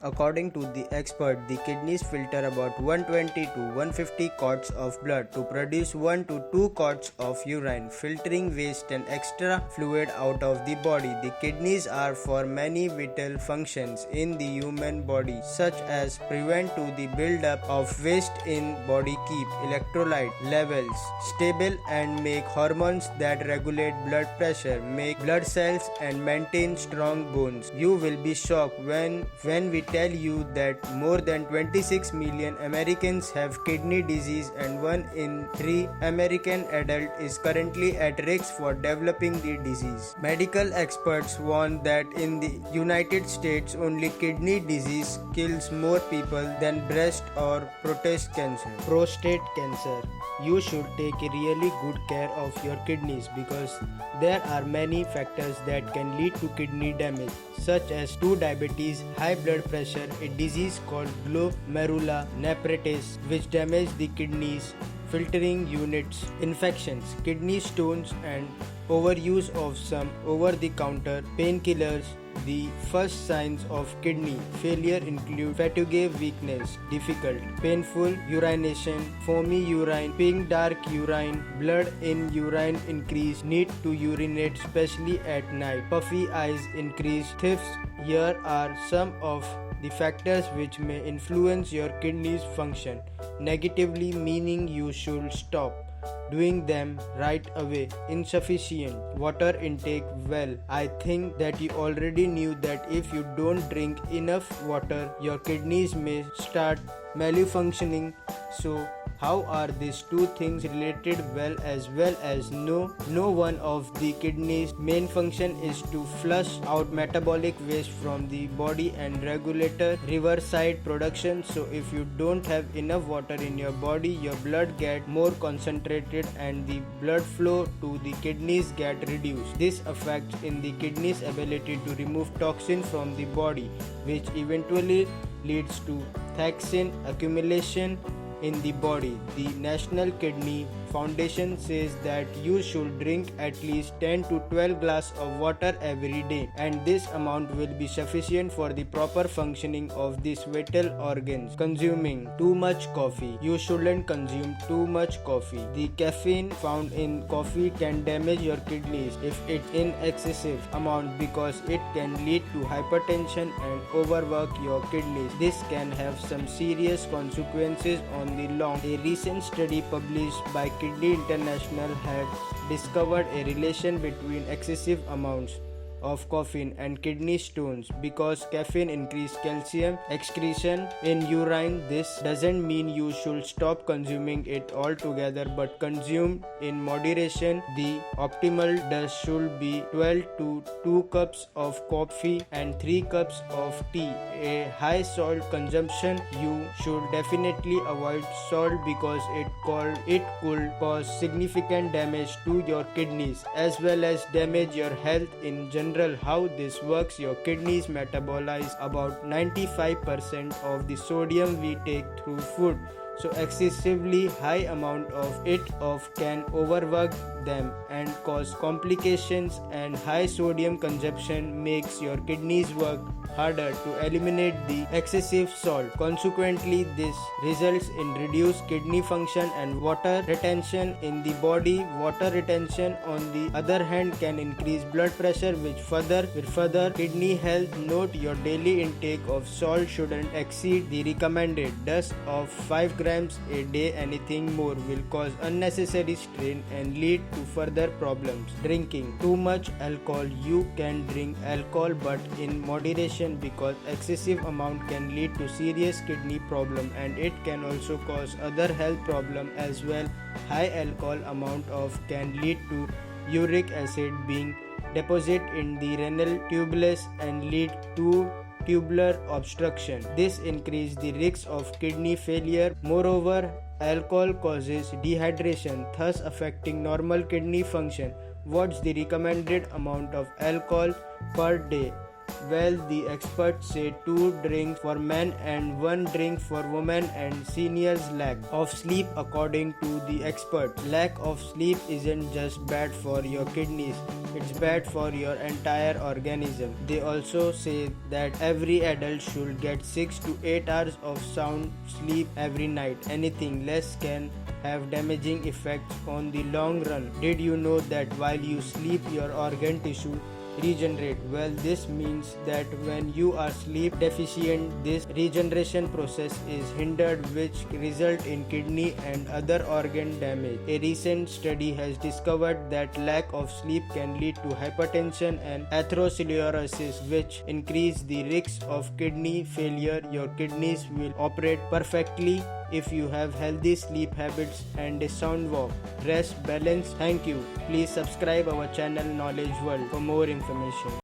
According to the expert, the kidneys filter about 120 to 150 quarts of blood to produce 1 to 2 quarts of urine, filtering waste and extra fluid out of the body. The kidneys are for many vital functions in the human body, such as prevent to the buildup of waste in body, keep electrolyte levels stable and make hormones that regulate blood pressure, make blood cells and maintain strong bones. You will be shocked when we tell you that more than 26 million Americans have kidney disease and 1 in 3 American adult is currently at risk for developing the disease. Medical experts warn that in the United States only kidney disease kills more people than breast or prostate cancer. You should take a really good care of your kidneys because there are many factors that can lead to kidney damage, such as 2 diabetes, high blood pressure, a disease called glomerulonephritis which damages the kidneys, filtering units, infections, kidney stones and overuse of some over-the-counter painkillers. The first signs of kidney failure include fatigue, weakness, difficult, painful urination, foamy urine, pink dark urine, blood in urine increase, need to urinate especially at night, puffy eyes increase, thirst. Here are some of the factors which may influence your kidneys function negatively, meaning you should stop doing them right away. Insufficient water intake. Well, I think that you already knew that if you don't drink enough water, your kidneys may start malfunctioning. So how are these two things related? Well as no one of the kidneys main function is to flush out metabolic waste from the body and regulate riverside production. So if you don't have enough water in your body, your blood get more concentrated and the blood flow to the kidneys get reduced. This affects in the kidneys ability to remove toxin from the body, which eventually leads to toxin accumulation in the body. The National Kidney Foundation says that you should drink at least 10 to 12 glasses of water every day, and this amount will be sufficient for the proper functioning of these vital organs. Consuming too much coffee. You shouldn't consume too much coffee. The caffeine found in coffee can damage your kidneys if it's in excessive amount because it can lead to hypertension and overwork your kidneys. This can have some serious consequences on the long. A recent study published by Kidney International had discovered a relation between excessive amounts of caffeine and kidney stones because caffeine increases calcium excretion in urine. This doesn't mean you should stop consuming it altogether, but consume in moderation. The optimal dose should be 12 to 2 cups of coffee and 3 cups of tea. A high salt consumption. You should definitely avoid salt because it could cause significant damage to your kidneys as well as damage your health in general. How this works: your kidneys metabolize about 95% of the sodium we take through food, so excessively high amount of it can overwork them and cause complications, and high sodium consumption makes your kidneys work harder to eliminate the excessive salt. Consequently, this results in reduced kidney function and water retention in the body. Water retention, on the other hand, can increase blood pressure, which further kidney health. Note your daily intake of salt shouldn't exceed the recommended dose of 5 grams a day. Anything more will cause unnecessary strain and lead to further problems. Drinking too much alcohol. You can drink alcohol but in moderation because excessive amount can lead to serious kidney problem and it can also cause other health problem as well. High alcohol amount can lead to uric acid being deposit in the renal tubulus and lead to tubular obstruction. This increases the risk of kidney failure. Moreover, alcohol causes dehydration, thus affecting normal kidney function. What's the recommended amount of alcohol per day? Well, the experts say 2 drinks for men and 1 drink for women and seniors. Lack of sleep. According to the expert, lack of sleep isn't just bad for your kidneys, it's bad for your entire organism. They also say that every adult should get 6 to 8 hours of sound sleep every night. Anything less can have damaging effects on the long run. Did you know that while you sleep, your organ tissue regenerate? Well, this means that when you are sleep deficient, this regeneration process is hindered, which result in kidney and other organ damage. A recent study has discovered that lack of sleep can lead to hypertension and atherosclerosis, which increase the risk of kidney failure. Your kidneys will operate perfectly if you have healthy sleep habits and a sound walk, rest, balance. Thank you. Please subscribe our channel Knowledge World for more information.